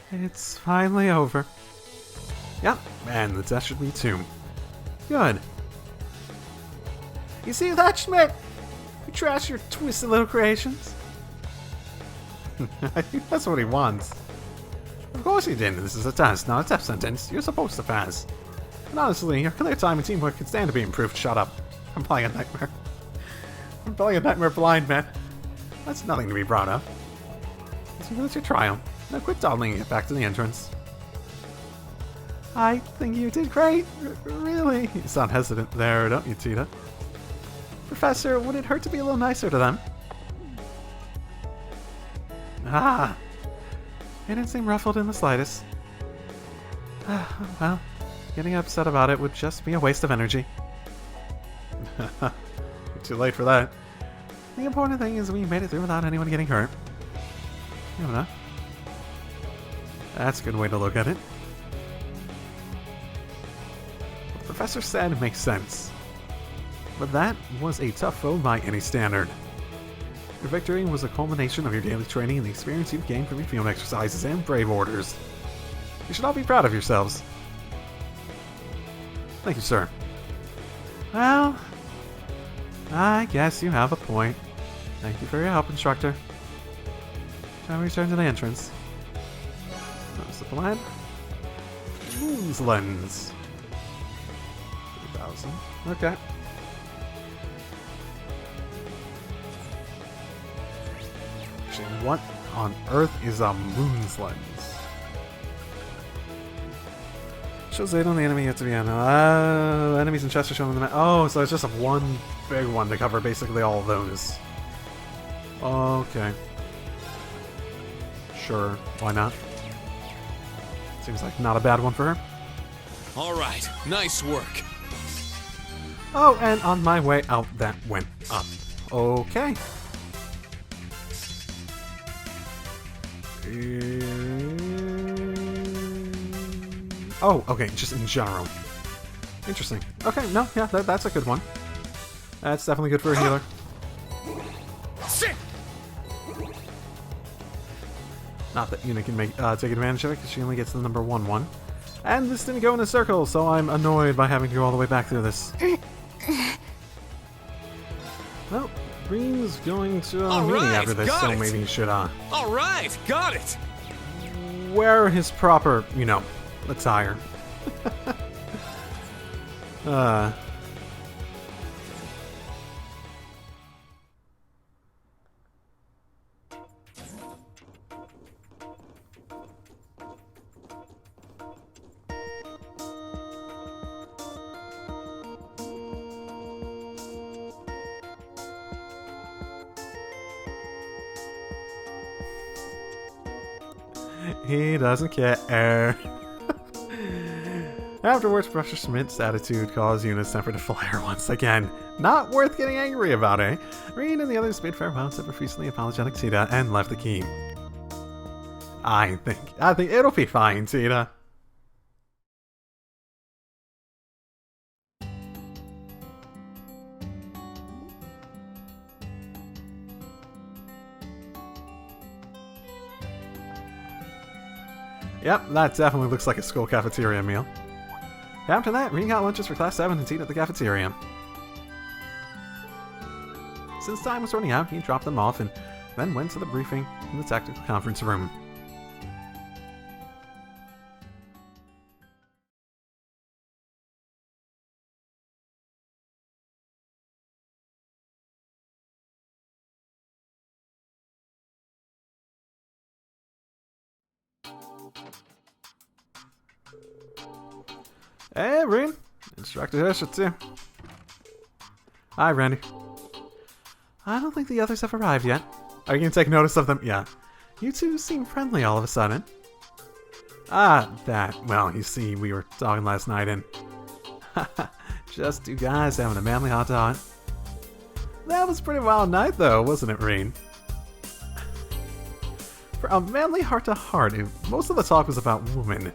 It's finally over. Yep, and the test should be too. Good. You see that, Schmidt? You trash your twisted little creations. I think that's what he wants. Of course he didn't. This is a test, not a test sentence. You're supposed to pass. And honestly, your clear time and teamwork could stand to be improved. Shut up. I'm playing a nightmare. I'm playing a nightmare blind, man. That's nothing to be proud of. It's your trial. Now quit dawdling and get back to the entrance. I think you did great. Really? You sound hesitant there, don't you, Tita? Professor, would it hurt to be a little nicer to them? Ah! It didn't seem ruffled in the slightest. Well, getting upset about it would just be a waste of energy. Too late for that. The important thing is we made it through without anyone getting hurt. You know, that's a good way to look at it. What the professor said makes sense. But that was a tough foe by any standard. Your victory was a culmination of your daily training and the experience you've gained from your field exercises and brave orders. You should all be proud of yourselves. Thank you, sir. Well, I guess you have a point. Thank you for your help, Instructor. Shall we return to the entrance? That was the plan. Moon's Lens. 3,000. Okay. Actually, what on earth is a Moon's Lens? Shows data on the enemy yet to be on. Enemies and chests are shown on the map. Oh, so it's just a one big one to cover basically all of those. Okay. Sure, why not? Seems like not a bad one for her. Alright, nice work. Oh, and on my way out, that went up. Okay. Oh, okay, just in general. Interesting. Okay, no, yeah, that's a good one. That's definitely good for a healer. Not that Una can take advantage of it, because she only gets the number 1/1. And this didn't go in a circle, so I'm annoyed by having to go all the way back through this. Well, Rean's going to a meeting after this, so maybe he should, Alright, got it! wear his proper, attire. He doesn't care. Afterwards, Professor Smith's attitude caused Una's temper to flare once again. Not worth getting angry about, eh? Rean and the others bid farewell to profusely apologetic Tita and left the key. I think it'll be fine, Tita. Yep, that definitely looks like a school cafeteria meal. After that, Rean got lunches for Class 7 and tea at the cafeteria. Since time was running out, he dropped them off and then went to the briefing in the technical conference room. Hey, Rean. Instructor here too. Hi, Randy. I don't think the others have arrived yet. Are you going to take notice of them? Yeah. You two seem friendly all of a sudden. Well, you see, we were talking last night and... just two guys having a manly hot-to-hot. That was a pretty wild night, though, wasn't it, Rean? For a manly heart-to-heart, most of the talk was about women.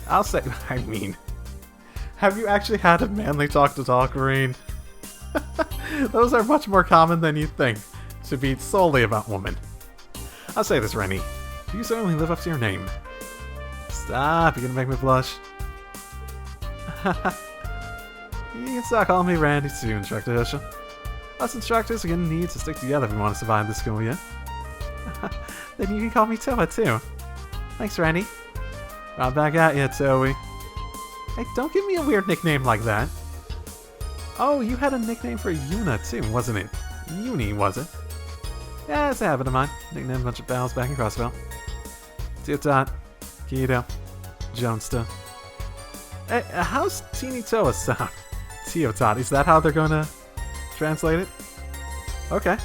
I'll say, I mean, have you actually had a manly talk-to-talk, Rean? Those are much more common than you think to be solely about women. I'll say this, Rennie. You certainly live up to your name. Stop, you're gonna make me blush. You can start calling me Randy too, Instructor Herschel. Us instructors are gonna need to stick together if we want to survive this school year. Then you can call me Toa too. Thanks, Randy. Right back at you, Toei. Hey, don't give me a weird nickname like that. Oh, you had a nickname for Yuna too, wasn't it? Uni, was it? Yeah, it's a habit of mine. Nicknamed a bunch of pals back in Crossbell. Teotot, Kido, Jonesta. Hey, how's Teeny Toa sound? Teotot, is that how they're gonna translate it? Okay.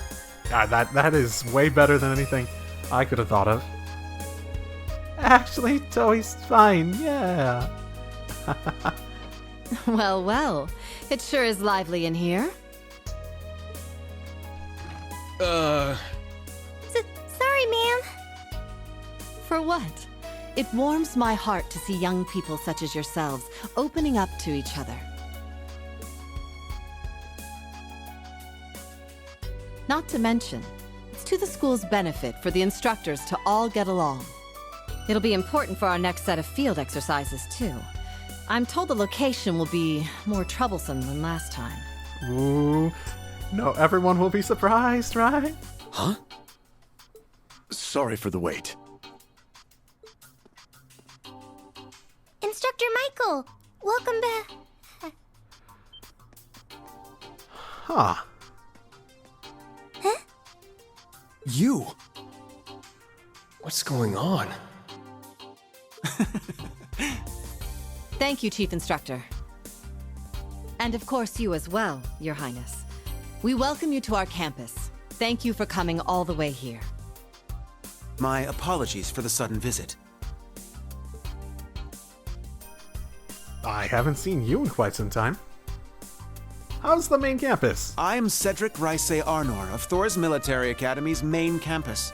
That is way better than anything I could have thought of. Actually, Toei's fine, yeah. Well, well. It sure is lively in here. Sorry, ma'am. For what? It warms my heart to see young people such as yourselves opening up to each other. Not to mention, it's to the school's benefit for the instructors to all get along. It'll be important for our next set of field exercises, too. I'm told the location will be more troublesome than last time. Ooh. No, everyone will be surprised, right? Huh? Sorry for the wait. Instructor Michael, welcome back. Huh. You? What's going on? Thank you, Chief Instructor. And of course you as well, Your Highness. We welcome you to our campus. Thank you for coming all the way here. My apologies for the sudden visit. I haven't seen you in quite some time. How's the main campus? I'm Cedric Arnor of Thor's Military Academy's main campus.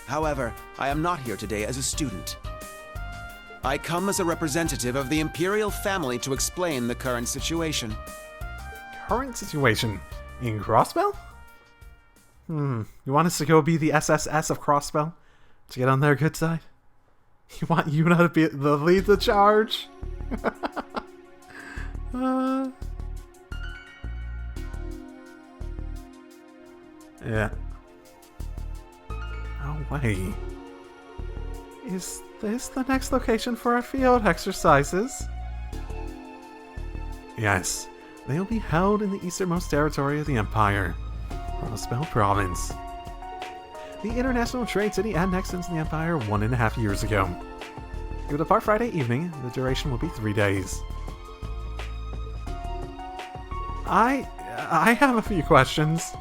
However, I am not here today as a student. I come as a representative of the Imperial family to explain the current situation. Current situation in Crossbell? You want us to go be the SSS of Crossbell? To get on their good side? You want Yuna to be the lead the charge? Yeah. No way. Is this the next location for our field exercises? Yes. They'll be held in the easternmost territory of the Empire, Crossbell Province. The international trade city annexed into the Empire 1.5 years ago. It will depart Friday evening. The duration will be 3 days. I have a few questions.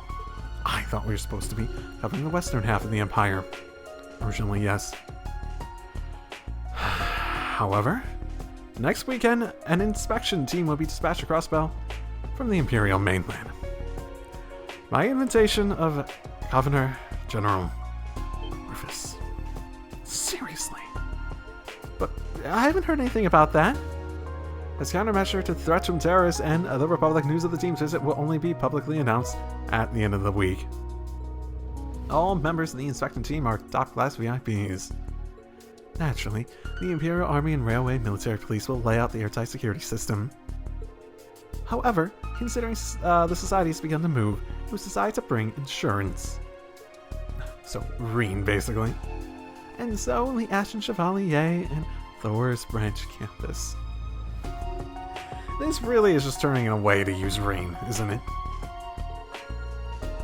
I thought we were supposed to be covering the western half of the Empire. Originally, yes. However, next weekend, an inspection team will be dispatched to Crossbell from the Imperial mainland. By invitation of Governor General Rufus. Seriously? But I haven't heard anything about that. As countermeasure to threats from terrorists and the Republic, news of the team's visit will only be publicly announced at the end of the week. All members of the inspection team are top-class VIPs. Naturally, the Imperial Army and Railway Military Police will lay out the airtight security system. However, considering the society has begun to move, it was decided to bring insurance. So, Rean, basically. And so, the Ashen Chevalier and Thor's Branch campus. This really is just turning a way to use Rean, isn't it?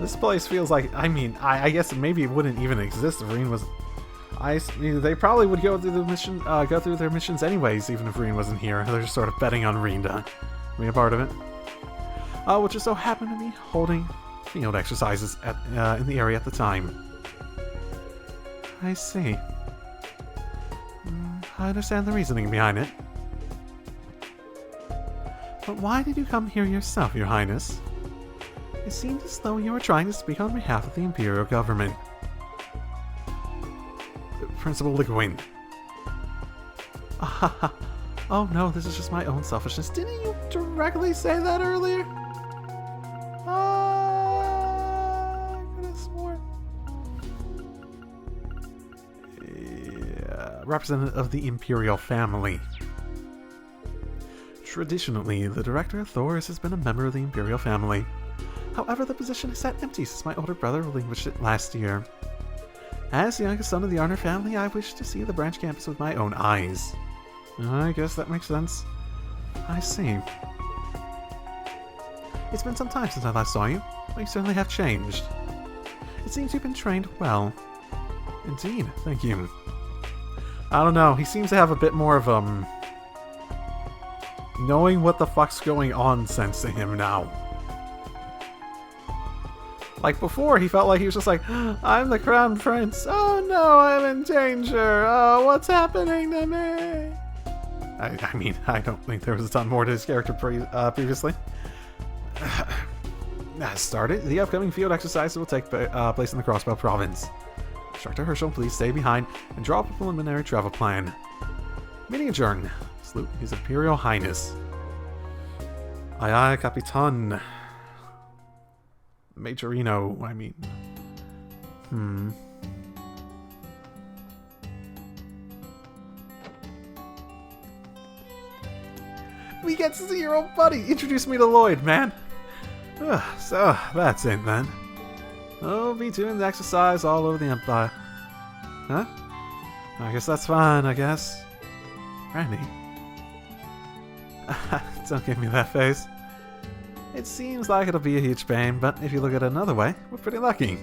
This place feels like, I guess maybe it wouldn't even exist if Rean was... they probably would go through the mission, go through their missions anyways, even if Rean wasn't here. They're just sort of betting on Rean to be a part of it. Which just so happened to be holding field exercises in the area at the time. I see. I understand the reasoning behind it. But why did you come here yourself, Your Highness? It seemed as though you were trying to speak on behalf of the Imperial government. Principal Le Guin. Oh no, this is just my own selfishness. Didn't you directly say that earlier? I could have sworn. Yeah, representative of the Imperial family. Traditionally, the director of Thors has been a member of the Imperial family. However, the position has sat empty since my older brother relinquished it last year. As the youngest son of the Arner family, I wish to see the branch campus with my own eyes. I guess that makes sense. I see. It's been some time since I last saw you, but you certainly have changed. It seems you've been trained well. Indeed, thank you. I don't know, he seems to have a bit more of, knowing what the fuck's going on sense to him now. Like before, he felt like he was just like, I'm the crown prince. Oh no, I'm in danger. Oh, what's happening to me? I mean, I don't think there was a ton more to his character previously. As started, the upcoming field exercises will take place in the Crossbell province. Instructor Herschel, please stay behind and draw up a preliminary travel plan. Meeting adjourned. Salute His Imperial Highness. Aye aye, Capitan. Majorino, I mean. We get to see your old buddy. Introduce me to Lloyd, man. So, that's it then. I'll be doing the exercise all over the Empire. Huh? I guess that's fine, I guess. Randy? Don't give me that face. It seems like it'll be a huge pain, but if you look at it another way, we're pretty lucky.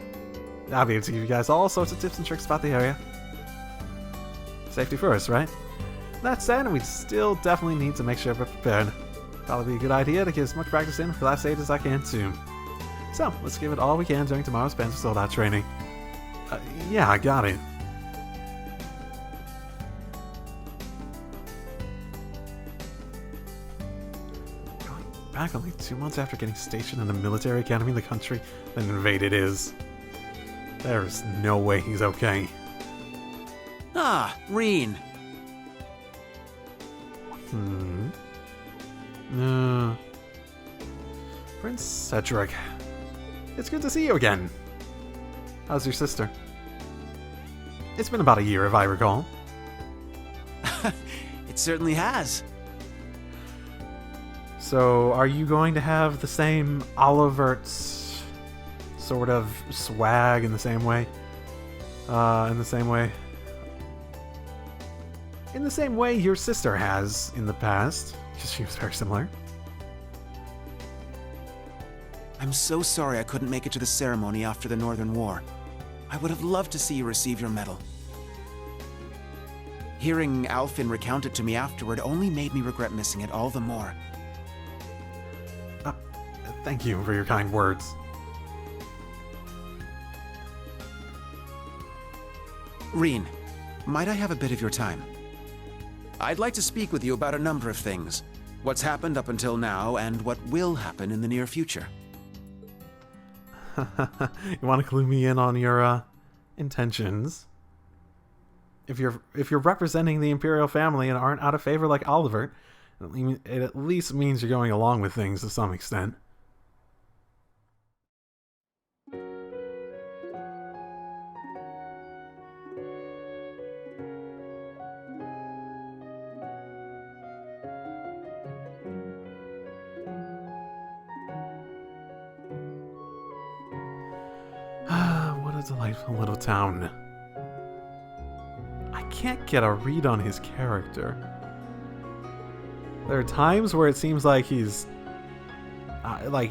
I'll be able to give you guys all sorts of tips and tricks about the area. Safety first, right? That said, we still definitely need to make sure we're prepared. Probably be a good idea to get as much practice in for that stage as I can too. So, let's give it all we can during tomorrow's Panzer Soldat training. Yeah, I got it. Back only 2 months after getting stationed in a military academy in the country that invaded is. There's no way he's okay. Ah, Rean. Prince Cedric. It's good to see you again. How's your sister? It's been about a year, if I recall. It certainly has. So, are you going to have the same Olivert's sort of swag in the same way? In the same way your sister has in the past, because she was very similar. I'm so sorry I couldn't make it to the ceremony after the Northern War. I would have loved to see you receive your medal. Hearing Alfin recount it to me afterward only made me regret missing it all the more. Thank you for your kind words. Rean, might I have a bit of your time? I'd like to speak with you about a number of things. What's happened up until now, and what will happen in the near future. You want to clue me in on your intentions? If you're representing the Imperial family and aren't out of favor like Oliver, it at least means you're going along with things to some extent. What a delightful little town. I can't get a read on his character. There are times where it seems like he's like,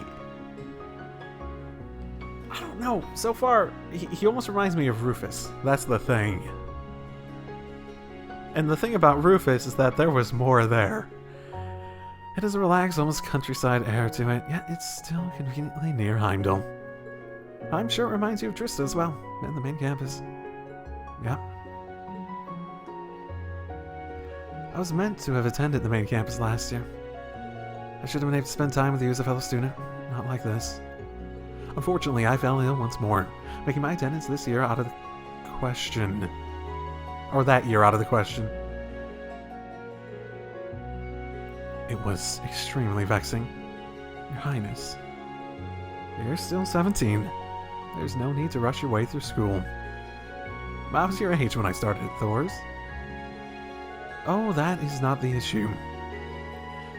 I don't know. So far, he almost reminds me of Rufus. That's the thing. And the thing about Rufus is that there was more there. It has a relaxed, almost countryside air to it, yet it's still conveniently near Heimdall. I'm sure it reminds you of Trista as well, and the main campus. Yeah. I was meant to have attended the main campus last year. I should have been able to spend time with you as a fellow student, not like this. Unfortunately, I fell ill once more, making my attendance this year out of the question. Or that year out of the question. It was extremely vexing. Your Highness, you're still 17. There's no need to rush your way through school. I was your age when I started at Thor's. Oh, that is not the issue.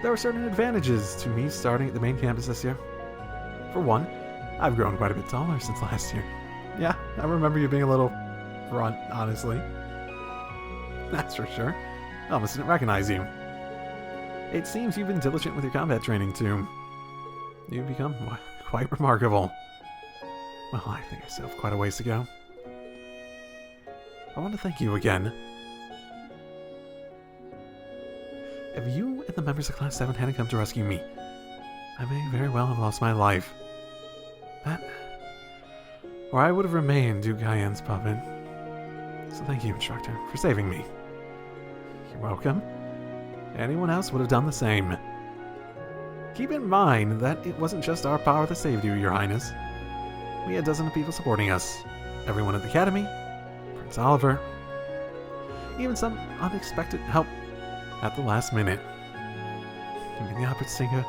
There are certain advantages to me starting at the main campus this year. For one, I've grown quite a bit taller since last year. Yeah, I remember you being a little runt, honestly. That's for sure. I almost didn't recognize you. It seems you've been diligent with your combat training, too. You've become quite remarkable. Well, I think I still have quite a ways to go. I want to thank you again. If you and the members of Class 7 hadn't come to rescue me, I may very well have lost my life. Or I would have remained Duke Cayenne's puppet. So thank you, Instructor, for saving me. You're welcome. Anyone else would have done the same. Keep in mind that it wasn't just our power that saved you, Your Highness. We had dozens of people supporting us. Everyone at the Academy, Prince Oliver, even some unexpected help at the last minute. You mean the opera singer?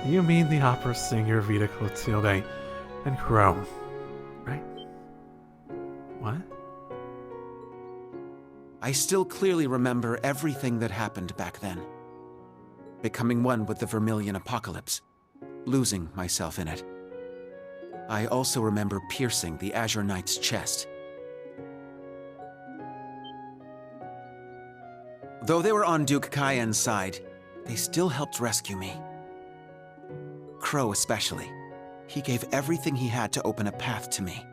You mean the opera singer Vita Clotilde and Crow, right? What? I still clearly remember everything that happened back then. Becoming one with the Vermilion Apocalypse, losing myself in it. I also remember piercing the Azure Knight's chest. Though they were on Duke Cayenne's side, they still helped rescue me. Crow especially. He gave everything he had to open a path to me.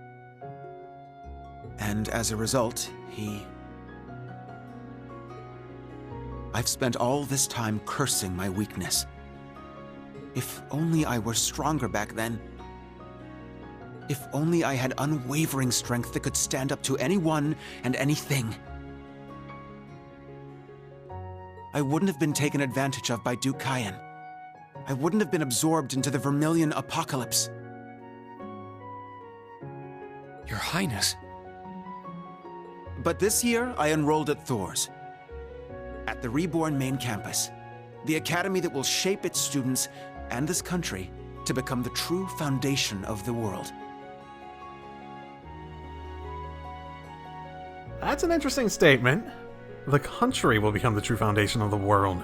And as a result, I've spent all this time cursing my weakness. If only I were stronger back then. If only I had unwavering strength that could stand up to anyone and anything. I wouldn't have been taken advantage of by Duke Cayenne. I wouldn't have been absorbed into the Vermilion Apocalypse. Your Highness. But this year, I enrolled at Thor's. At the Reborn main campus. The academy that will shape its students and this country to become the true foundation of the world. That's an interesting statement. The country will become the true foundation of the world.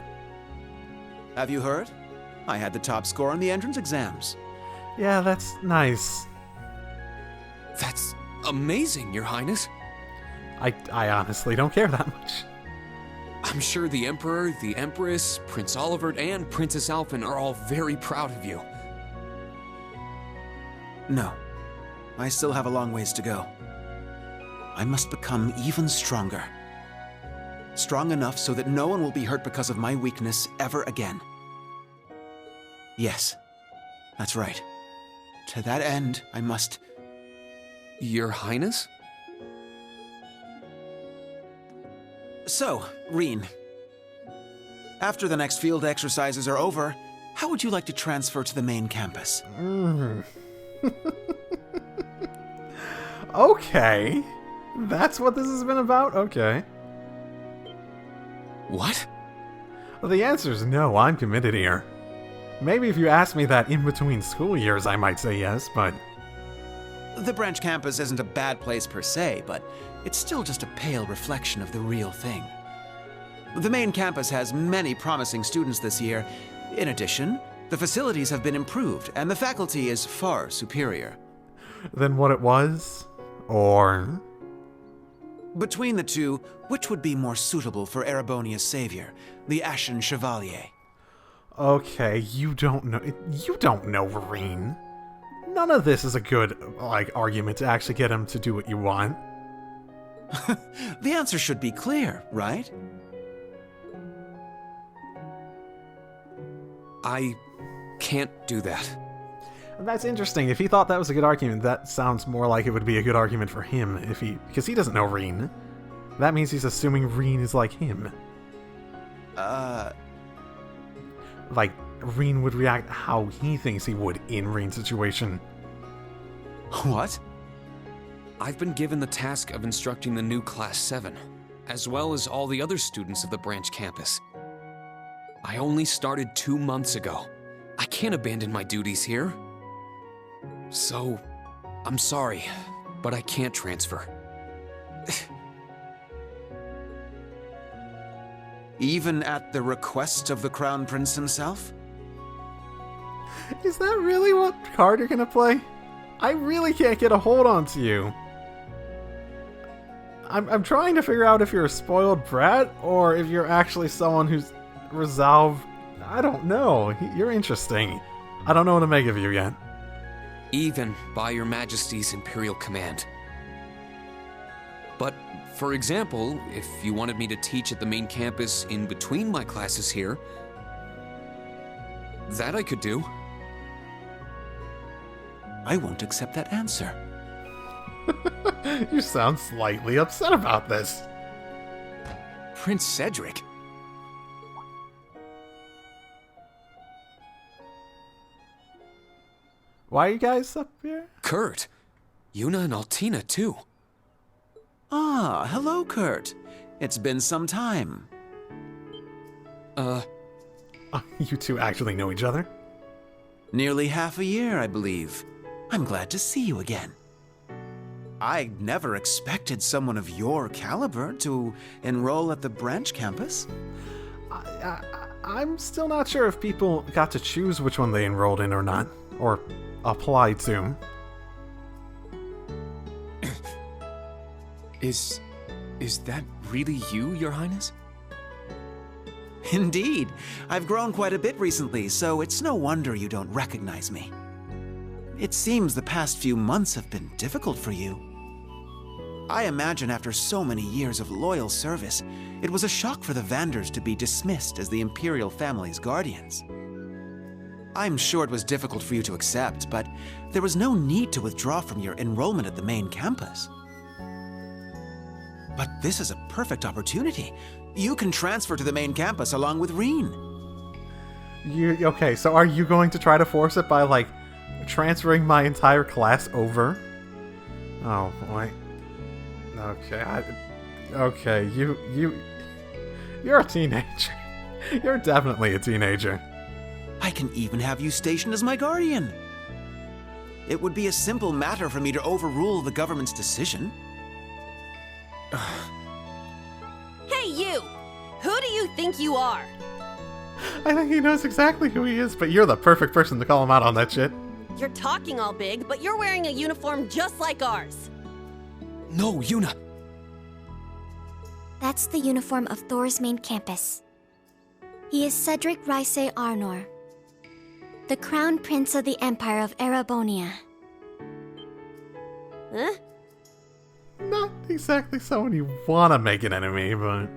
Have you heard? I had the top score on the entrance exams. Yeah, that's nice. That's amazing, Your Highness. I honestly don't care that much. I'm sure the Emperor, the Empress, Prince Oliver, and Princess Alphen are all very proud of you. No. I still have a long ways to go. I must become even stronger. Strong enough so that no one will be hurt because of my weakness ever again. Yes, that's right. To that end, I must... Your Highness? So, Rean, after the next field exercises are over, how would you like to transfer to the main campus? Okay. That's what this has been about? Okay. What? Well, the answer is no, I'm committed here. Maybe if you asked me that in between school years, I might say yes, but... The branch campus isn't a bad place per se, but it's still just a pale reflection of the real thing. The main campus has many promising students this year. In addition, the facilities have been improved, and the faculty is far superior. Than what it was? Or... Between the two, which would be more suitable for Erebonia's savior, the Ashen Chevalier? Okay, you don't know, Rean. None of this is a good, argument to actually get him to do what you want. The answer should be clear, right? I can't do that. And that's interesting. If he thought that was a good argument, that sounds more like it would be a good argument for him, because he doesn't know Rean. That means he's assuming Rean is like him. Like, Rean would react how he thinks he would in Rean's situation. What? I've been given the task of instructing the new Class 7, as well as all the other students of the branch campus. I only started 2 months ago. I can't abandon my duties here. So, I'm sorry, but I can't transfer. Even at the request of the Crown Prince himself? Is that really what card you're gonna play? I really can't get a hold onto you. I'm trying to figure out if you're a spoiled brat or if you're actually someone who's resolved. I don't know. You're interesting. I don't know what to make of you yet. Even by Your Majesty's Imperial command. But, for example, if you wanted me to teach at the main campus in between my classes here, that I could do. I won't accept that answer. You sound slightly upset about this. Prince Cedric? Why are you guys up here? Kurt. Yuna and Altina, too. Ah, hello, Kurt. It's been some time. You two actually know each other? Nearly half a year, I believe. I'm glad to see you again. I never expected someone of your caliber to enroll at the branch campus. I'm still not sure if people got to choose which one they enrolled in or not, or applied to. Is that really you, Your Highness? Indeed. I've grown quite a bit recently, so it's no wonder you don't recognize me. It seems the past few months have been difficult for you. I imagine after so many years of loyal service, it was a shock for the Vanders to be dismissed as the Imperial family's guardians. I'm sure it was difficult for you to accept, but there was no need to withdraw from your enrollment at the main campus. But this is a perfect opportunity. You can transfer to the main campus along with Rean. Okay, so are you going to try to force it by, like, transferring my entire class over? Oh, boy. Okay, you're a teenager. You're definitely a teenager. I can even have you stationed as my guardian. It would be a simple matter for me to overrule the government's decision. Hey, you! Who do you think you are? I think he knows exactly who he is, but you're the perfect person to call him out on that shit. You're talking all big, but you're wearing a uniform just like ours. No, Yuna. That's the uniform of Thor's main campus. He is Cedric Raise Arnor, the Crown Prince of the Empire of Erabonia. Huh? Not exactly someone you want to make an enemy, but...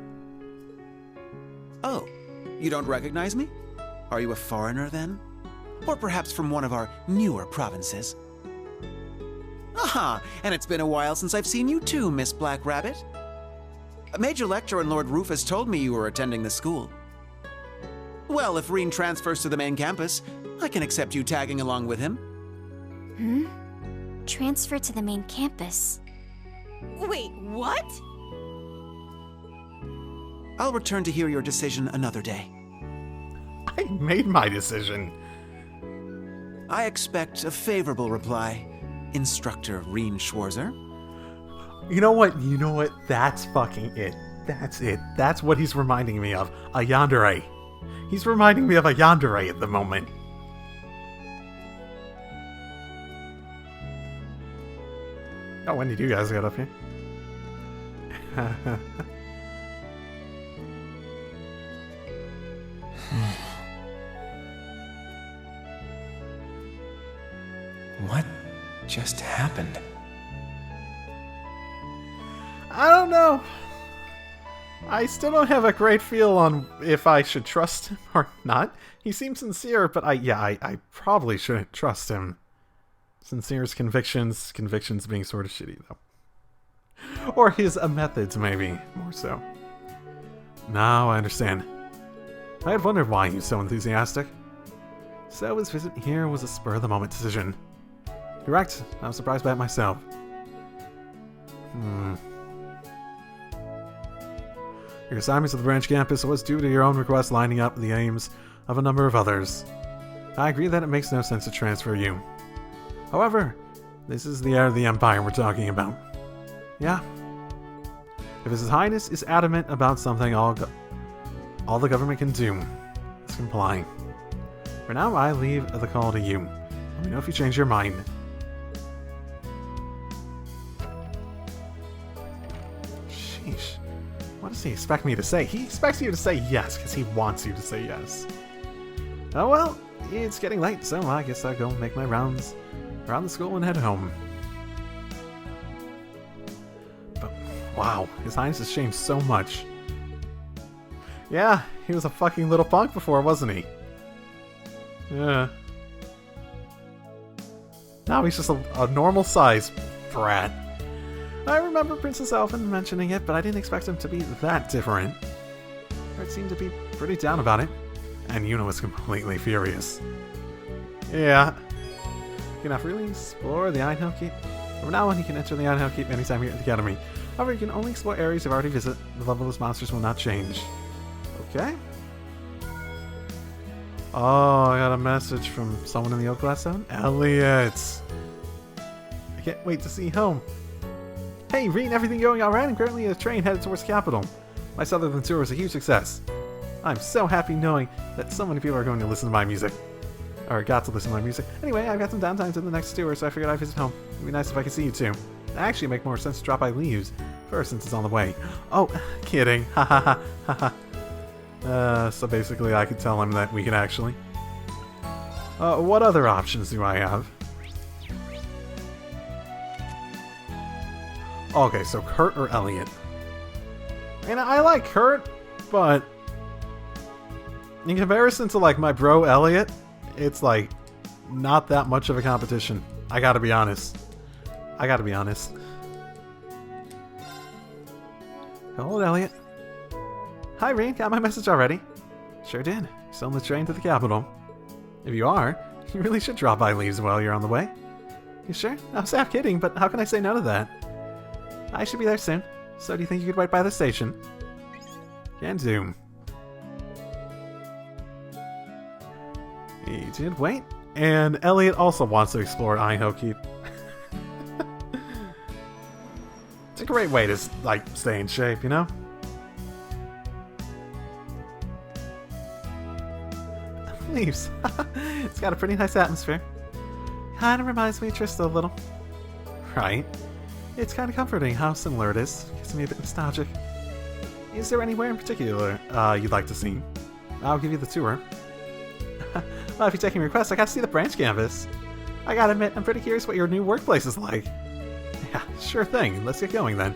Oh, you don't recognize me? Are you a foreigner then? Or perhaps from one of our newer provinces? Aha! And it's been a while since I've seen you too, Miss Black Rabbit. Major Lecturer and Lord Rufus told me you were attending the school. Well, if Rean transfers to the main campus, I can accept you tagging along with him. Transfer to the main campus. Wait, what? I'll return to hear your decision another day. I made my decision. I expect a favorable reply, Instructor Rean Schwarzer. You know what? That's fucking it. That's it. That's what he's reminding me of. A yandere. He's reminding me of a yandere at the moment. Oh, when did you guys get up here? What just happened? I don't know. I still don't have a great feel on if I should trust him or not. He seems sincere, but I probably shouldn't trust him. Sincere's convictions being sort of shitty, though. Or his methods, maybe, more so. Now I understand. I had wondered why he was so enthusiastic. So his visit here was a spur-of-the-moment decision. Correct, I was surprised by it myself. Your assignments at the branch campus was due to your own request lining up the aims of a number of others. I agree that it makes no sense to transfer you. However, this is the heir of the Empire we're talking about. Yeah. If His Highness is adamant about something, all the government can do is comply. For now, I leave the call to you. Let me know if you change your mind. Sheesh. What does he expect me to say? He expects you to say yes, because he wants you to say yes. Oh well, it's getting late, so I guess I'll go make my rounds around the school and head home. But wow, His Highness has changed so much. Yeah, he was a fucking little punk before, wasn't he? Yeah. Now he's just a normal size brat. I remember Princess Elfin mentioning it, but I didn't expect him to be that different. It seemed to be pretty down about it. And Yuna was completely furious. Yeah. You can have really explore the Iron Keep. From now on, you can enter the Iron Keep anytime you're at the Academy. However, you can only explore areas you've already visited. The level of those monsters will not change. Okay. Oh, I got a message from someone in the Oak Glass Zone. Elliot! I can't wait to see you home. Hey, Rean, everything going alright? I'm currently in a train headed towards the capital. My Southern tour was a huge success. I'm so happy knowing that so many people are going to listen to my music. Or got to listen to my music. Anyway, I've got some downtime to the next tour, so I figured I'd visit home. It'd be nice if I could see you too. It'd actually make more sense to drop by Leaves first since it's on the way. Oh, kidding. Ha ha ha ha ha. So basically I could tell him that we can actually. What other options do I have? Okay, so Kurt or Elliot. And I like Kurt, but in comparison to like my bro Elliot, it's like not that much of a competition. I gotta be honest. Hello, Elliot. Hi, Rean. Got my message already? Sure did. Still on the train to the capital. If you are, you really should drop by Leaves while you're on the way. You sure? I was half kidding, but how can I say no to that? I should be there soon. So do you think you could wait by the station? Can do. He did wait. And Elliot also wants to explore Idaho Keep. It's a great way to, like, stay in shape, you know? Leaves. It's got a pretty nice atmosphere. Kinda reminds me of Trista a little. Right? It's kinda comforting how similar it is. Gets me a bit nostalgic. Is there anywhere in particular you'd like to see? I'll give you the tour. Well, if you're taking requests, I gotta see the branch campus. I gotta admit, I'm pretty curious what your new workplace is like. Yeah, sure thing. Let's get going then.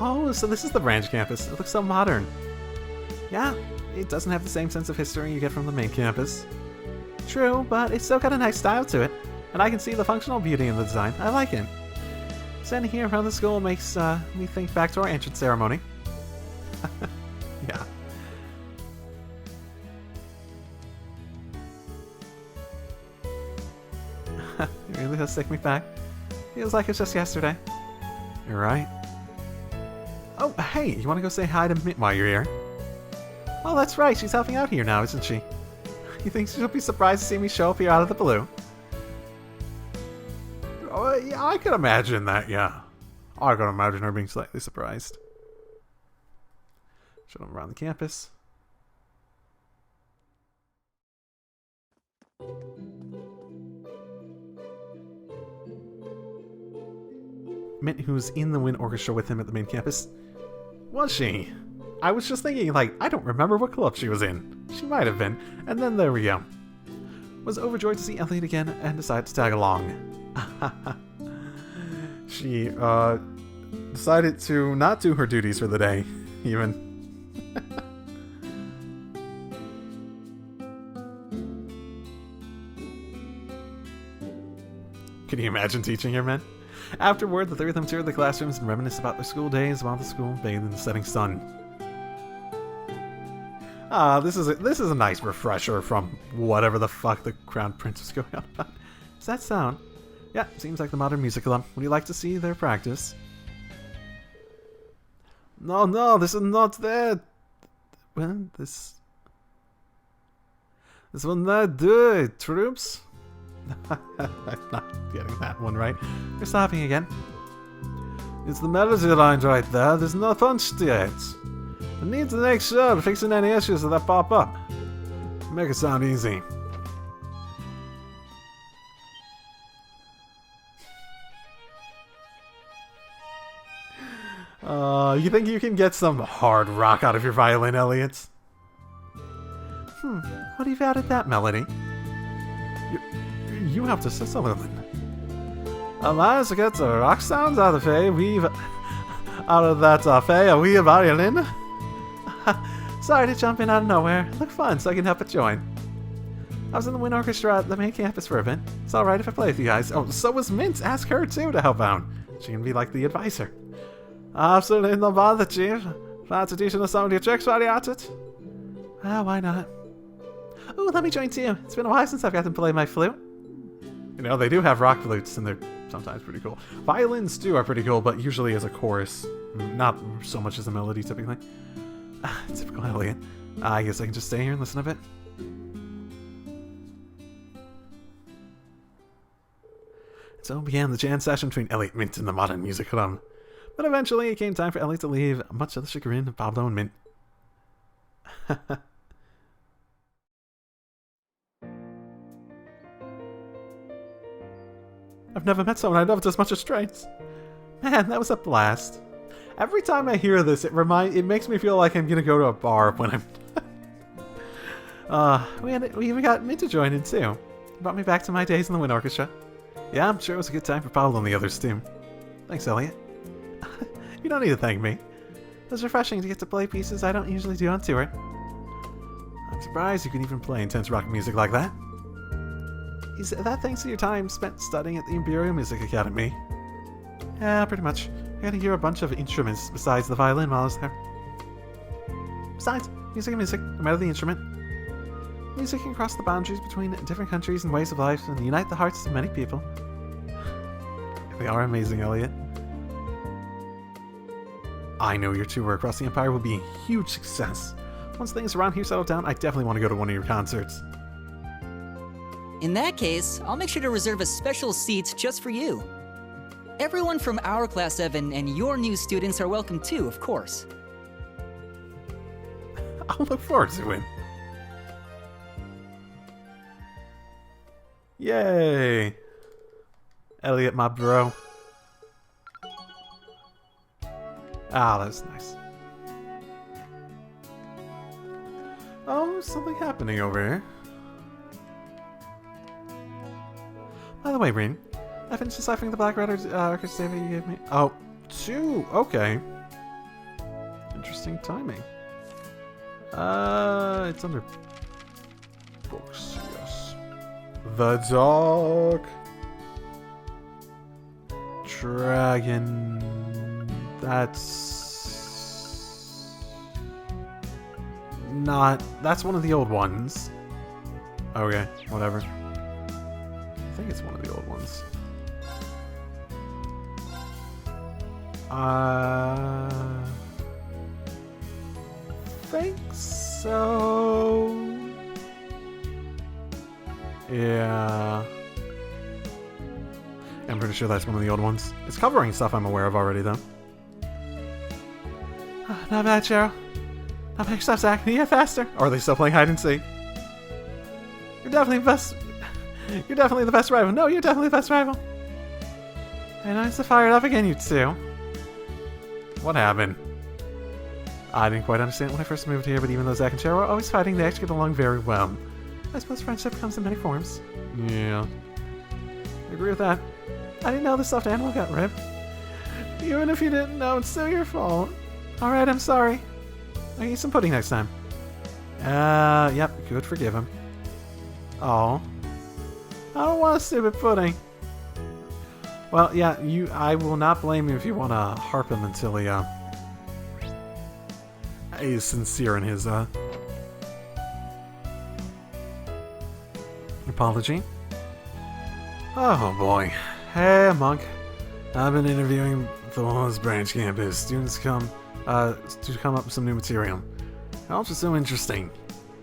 Oh, so this is the branch campus. It looks so modern. Yeah, it doesn't have the same sense of history you get from the main campus. True, but it's still got a nice style to it, and I can see the functional beauty in the design. I like it. Standing here around the school makes me think back to our entrance ceremony. Yeah. It really does take me back. Feels like it's just yesterday. You're right. Oh, hey, you want to go say hi to Mint while you're here? Oh, that's right, she's helping out here now, isn't she? You think she'll be surprised to see me show up here out of the blue? Oh, yeah, I could imagine that, yeah. I could imagine her being slightly surprised. Show them around the campus. Mint, who's in the wind orchestra with him at the main campus. Was she? I was just thinking, like, I don't remember what club she was in. She might have been. And then there we go. Was overjoyed to see Elliot again and decided to tag along. She, decided to not do her duties for the day, even. Can you imagine teaching her, man? Afterward, the three of them toured the classrooms and reminisced about their school days while the school bathed in the setting sun. This is a nice refresher from whatever the fuck the Crown Prince was going on about. Does that sound? Yeah, seems like the Modern Music Club. Would you like to see their practice? No, this is not there. Well, this will not do it, troops. I'm not getting that one right. You're stopping again. It's the melody line right there. There's no punch to it. I need to make sure fixing any issues that pop up. Make it sound easy. You think you can get some hard rock out of your violin, Elliot? What if you added that melody? You have to say something. Allows to get the rock sounds out of that wee violin. Sorry to jump in out of nowhere. Look fun, so I can help but join. I was in the wind orchestra at the main campus for a bit. It's alright if I play with you guys. Oh, so was Mint. Ask her too to help out. She can be like the advisor. Absolutely no bother, Chief. Fancy teaching us some of your tricks while you're at it? Why not? Ooh, let me join too. It's been a while since I've got to play my flute. You know, they do have rock flutes, and they're sometimes pretty cool. Violins, too, are pretty cool, but usually as a chorus. Not so much as a melody, typically. Typical Elliot. I guess I can just stay here and listen a bit. So began the jam session between Elliot, Mint, and the Modern Music Club. But eventually it came time for Elliot to leave, much to the chagrin of Pablo and Mint. I've never met someone I loved as much as Straits. Man, that was a blast. Every time I hear this, it makes me feel like I'm gonna go to a bar when I'm... we even got Mint to join in too. Brought me back to my days in the wind orchestra. Yeah, I'm sure it was a good time for Pablo and the others too. Thanks, Elliot. You don't need to thank me. It was refreshing to get to play pieces I don't usually do on tour. I'm surprised you can even play intense rock music like that. Is that thanks to your time spent studying at the Imperial Music Academy? Yeah, pretty much. I got to hear a bunch of instruments besides the violin while I was there. Besides, music and music, no matter the instrument. Music can cross the boundaries between different countries and ways of life and unite the hearts of many people. They are amazing, Elliot. I know your tour across the Empire will be a huge success. Once things around here settle down, I definitely want to go to one of your concerts. In that case, I'll make sure to reserve a special seat just for you. Everyone from our Class 7 and your new students are welcome too, of course. I'll look forward to it. Yay! Elliot, my bro. That's nice. Oh, something happening over here. By the way, Rean, I finished deciphering the Black Record statement you gave me. Oh, 2! Okay. Interesting timing. It's under books, yes. The dog. Dragon. That's one of the old ones. Okay, whatever. I think it's one of the old ones. Think so. Yeah. I'm pretty sure that's one of the old ones. It's covering stuff I'm aware of already, though. Not bad, Cheryl. Not bad. Stop, Zach. Yeah, faster. Or are they still playing hide and seek? You're definitely the best. You're definitely the best rival. No, you're definitely the best rival. I noticed to fire it up again, you two. What happened? I didn't quite understand when I first moved here, but even though Zach and Cheryl were always fighting, they actually get along very well. I suppose friendship comes in many forms. Yeah. I agree with that. I didn't know the stuffed animal got ripped. Even if you didn't know, it's still your fault. Alright, I'm sorry. I'll eat some pudding next time. Yep, could forgive him. Oh. I don't want a stupid pudding. Well, yeah, I will not blame you if you want to harp him until he is sincere in his Apology. Oh boy. Hey, Monk. I've been interviewing the Lowe's branch campus. Students come up with some new material. All just so interesting.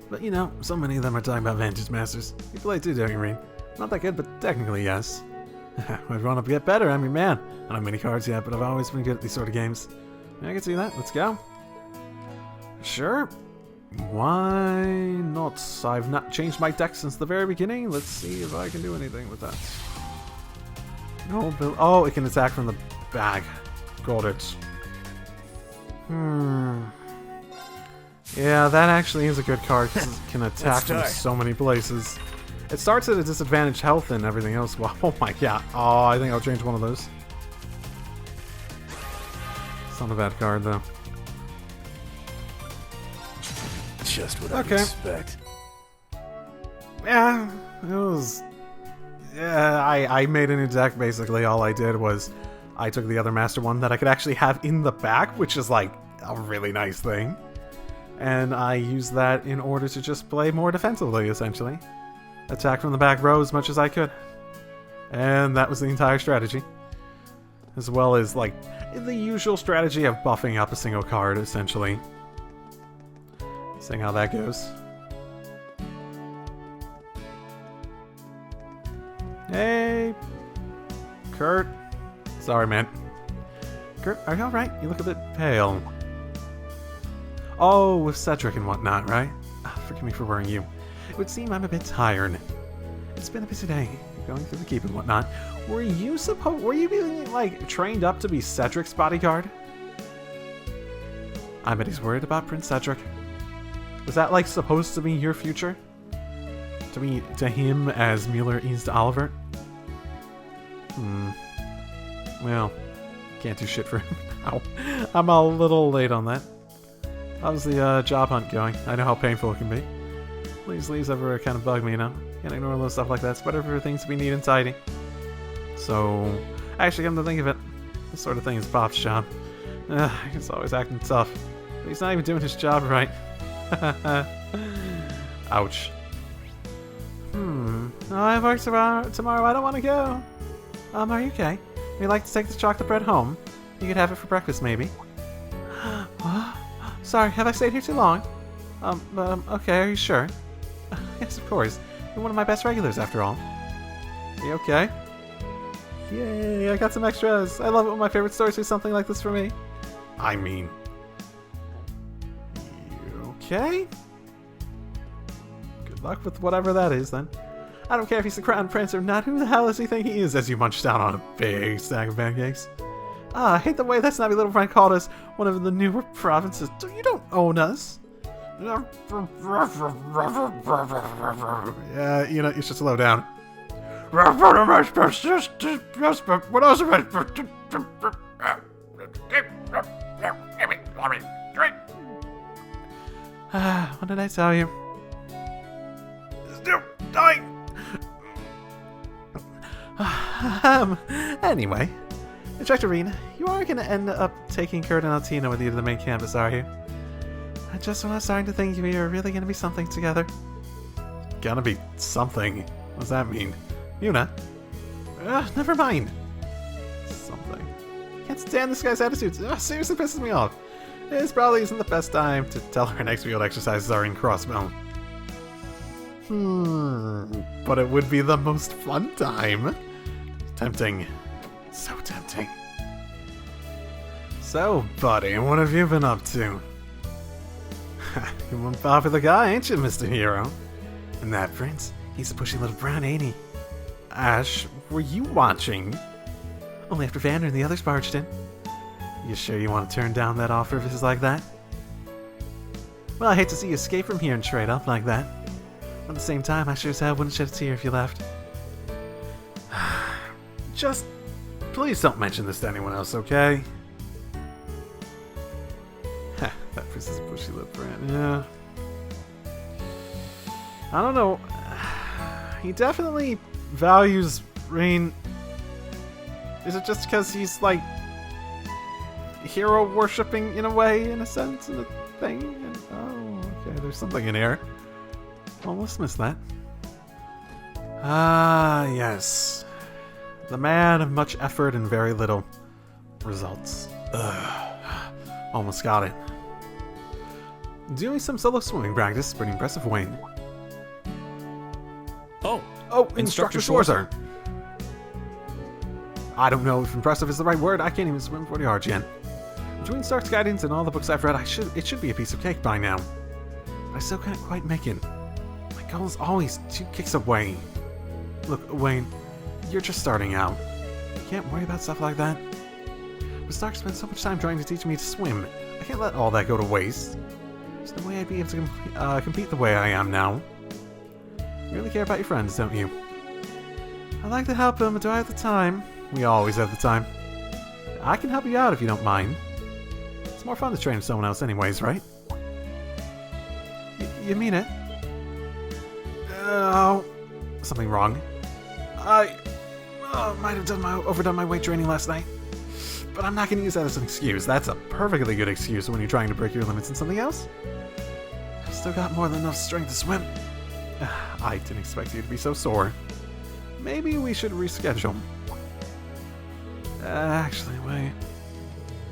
But you know, so many of them are talking about Vantage Masters. You play too, don't you, Rean? Not that good, but technically yes. I've run up to get better, I'm your man. I don't have many cards yet, but I've always been good at these sort of games. Yeah, I can see that. Let's go. Sure. Why not? I've not changed my deck since the very beginning. Let's see if I can do anything with that. No, Bill. Oh, it can attack from the bag. Got it. Yeah, that actually is a good card because it can attack from so many places. It starts at a disadvantaged health and everything else. Well, oh my god. Oh, I think I'll change one of those. It's not a bad card, though. Just what I'd expect. Yeah, it was... Yeah, I made a new deck, basically. All I did was I took the other master one that I could actually have in the back, which is, like, a really nice thing. And I used that in order to just play more defensively, essentially. Attack from the back row as much as I could. And that was the entire strategy. As well as, like, the usual strategy of buffing up a single card, essentially. Seeing how that goes. Hey! Kurt. Sorry, man. Kurt, are you alright? You look a bit pale. Oh, with Cedric and whatnot, right? Forgive me for worrying you. It would seem I'm a bit tired. It's been a busy day, going through the keep and whatnot. Were you being, like, trained up to be Cedric's bodyguard? I bet he's worried about Prince Cedric. Was that, like, supposed to be your future? To be to him as Mueller is to Oliver? Well, can't do shit for him now. I'm a little late on that. How's the job hunt going? I know how painful it can be. These leaves ever kind of bug me, you know? Can't ignore little stuff like that. It's better for things to be neat and tidy. So, actually, come to think of it, this sort of thing is Bob's job. He's always acting tough. But he's not even doing his job right. Ouch. Oh, I have work tomorrow. I don't want to go. Are you okay? Would you like to take this chocolate bread home? You could have it for breakfast, maybe. What? Sorry, have I stayed here too long? Okay, are you sure? Yes, of course. You're one of my best regulars, after all. Are you okay? Yay, I got some extras. I love it when my favorite stores do something like this for me. I mean... You okay? Good luck with whatever that is, then. I don't care if he's the crown prince or not. Who the hell does he think he is as you munch down on a big stack of pancakes? I hate the way that snappy little friend called us one of the newer provinces. You don't own us. Yeah, you know, you should slow down. What did I tell you? Still dying. Anyway, Instructor Rean, you aren't going to end up taking Kurt and Altina with you to the main campus, are you? I just was starting to think we are really going to be something together. Gonna be something? What does that mean? Yuna? Never mind. Something. Can't stand this guy's attitude. Seriously pisses me off. This probably isn't the best time to tell her next field exercises are in Crossbell. But it would be the most fun time. Tempting. So tempting. So, buddy, what have you been up to? You're one popular guy, ain't you, Mr. Hero? And that prince, he's a pushy little brat, ain't he? Ash, were you watching? Only after Vander and the others barged in. You sure you want to turn down that offer if it's like that? Well, I hate to see you escape from here and trade up like that. At the same time, I sure as hell wouldn't shed a tear if you left. Just, please don't mention this to anyone else, okay? That prince is a pushy little brat, yeah. I don't know. He definitely values Rean. Is it just because he's, like, hero worshipping in a way, in a sense, in a thing? And, oh, okay, there's something in here. Almost missed that. Ah, yes. The man of much effort and very little results. Almost got it. Doing some solo swimming practice, pretty impressive, Wayne. Oh, Instructor Schwarzer. I don't know if impressive is the right word. I can't even swim 40 yards yet. Between Stark's guidance and all the books I've read, it should be a piece of cake by now. But I still can't quite make it. My goal is always 2 kicks away. Look, Wayne, you're just starting out. You can't worry about stuff like that. But Stark spent so much time trying to teach me to swim. I can't let all that go to waste. There's no way I'd be able to compete the way I am now. You really care about your friends, don't you? I like to help them, but do I have the time? We always have the time. I can help you out if you don't mind. It's more fun to train with someone else anyways, right? You mean it? Oh, something wrong. I might have overdone my weight training last night. But I'm not going to use that as an excuse. That's a perfectly good excuse when you're trying to break your limits in something else. I've still got more than enough strength to swim. I didn't expect you to be so sore. Maybe we should reschedule. Actually, wait.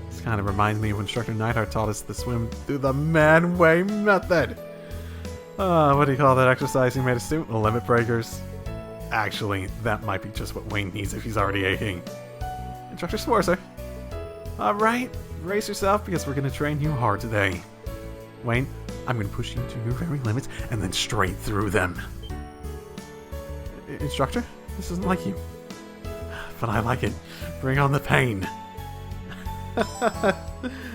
This kind of reminds me of when Instructor Neidhart taught us to swim through the man-way method. What do you call that exercise he made us do? Limit breakers. Actually, that might be just what Wayne needs if he's already aching. Instructor Schwarzer. Alright, brace yourself because we're going to train you hard today. Wayne, I'm going to push you to your very limits and then straight through them. Instructor, this isn't like you. But I like it. Bring on the pain.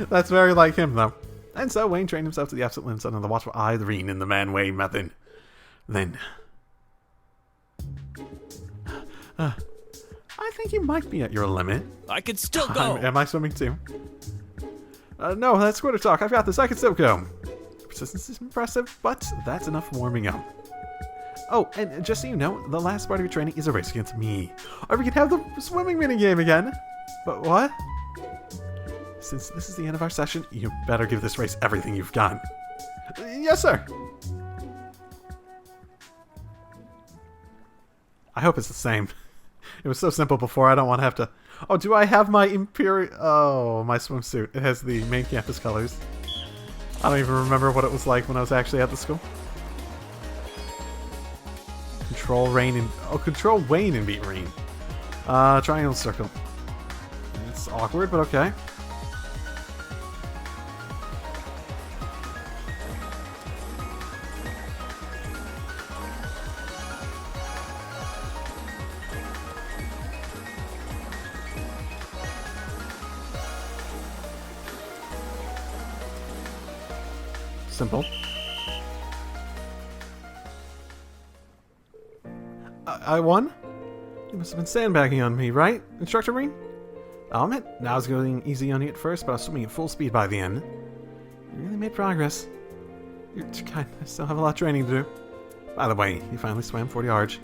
That's very like him, though. And so Wayne trained himself to the absolute limits under the watchful eye of the Rean in the man-way method. Then... I think you might be at your limit. I could still go. Am I swimming too? No, that's quarter talk. I've got this. I can still go. Persistence is impressive, but that's enough warming up. Oh, and just so you know, the last part of your training is a race against me. Or we can have the swimming minigame again. But what? Since this is the end of our session, you better give this race everything you've got. Yes, sir. I hope it's the same. It was so simple before, I don't want to have to... Oh, do I have my Imperial... Oh, my swimsuit. It has the main campus colors. I don't even remember what it was like when I was actually at the school. Control Rean and... Oh, control Wayne and beat Rean. Triangle circle. It's awkward, but okay. Simple. I won? You must have been sandbagging on me, right, Instructor Rean? I'll admit, I was going easy on you at first, but I was swimming at full speed by the end. You really made progress. You're too kind. I still have a lot of training to do. By the way, you finally swam 40 yards.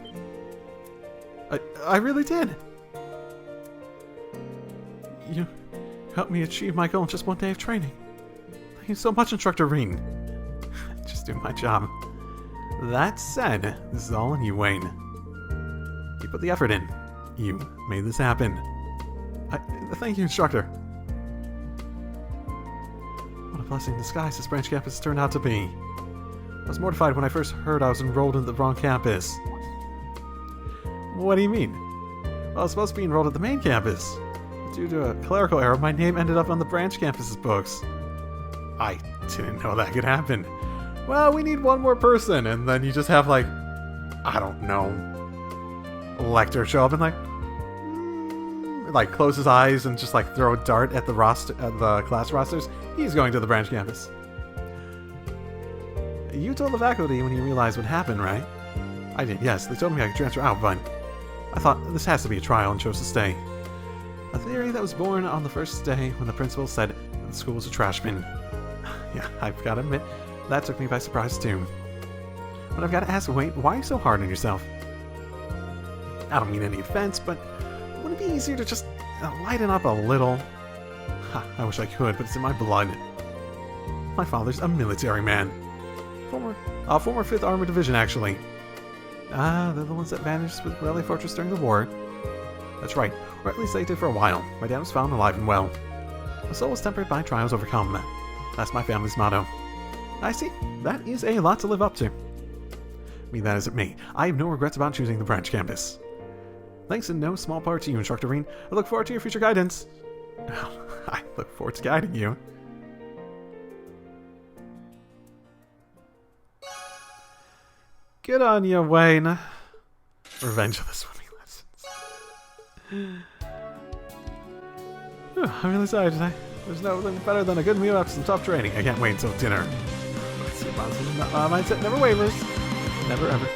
I really did. You helped me achieve my goal in just one day of training. Thank you so much, Instructor Rean. Just doing my job. That said, this is all on you, Wayne. You put the effort in. You made this happen. Thank you, Instructor. What a blessing in disguise this branch campus turned out to be. I was mortified when I first heard I was enrolled in the wrong campus. What do you mean? Well, I was supposed to be enrolled at the main campus. But due to a clerical error, my name ended up on the branch campus's books. I didn't know that could happen. Well, we need one more person, and then you just have, like, I don't know, Lecter show up and, like, close his eyes and just, like, throw a dart at the class rosters. He's going to the branch campus. You told the faculty when you realized what happened, right? I did, yes. They told me I could transfer out, but I thought this has to be a trial and chose to stay. A theory that was born on the first day when the principal said that the school was a trash bin. Yeah, I've got to admit, that took me by surprise too. But I've got to ask, wait, why are you so hard on yourself? I don't mean any offense, but wouldn't it be easier to just lighten up a little? I wish I could, but it's in my blood. My father's a military man. Former 5th Armored Division, actually. Ah, they're the ones that vanished with Relay Fortress during the war. That's right, or at least they did for a while. My dad was found alive and well. My soul was tempered by trials overcome. That's my family's motto. I see. That is a lot to live up to. Be that as it may, I have no regrets about choosing the branch campus. Thanks in no small part to you, Instructor Rean. I look forward to your future guidance. I look forward to guiding you. Good on you, Wayne. Revenge of the swimming lessons. I'm really sorry today. There's nothing better than a good meal after some tough training. I can't wait until dinner. Mindset never wavers. Never ever.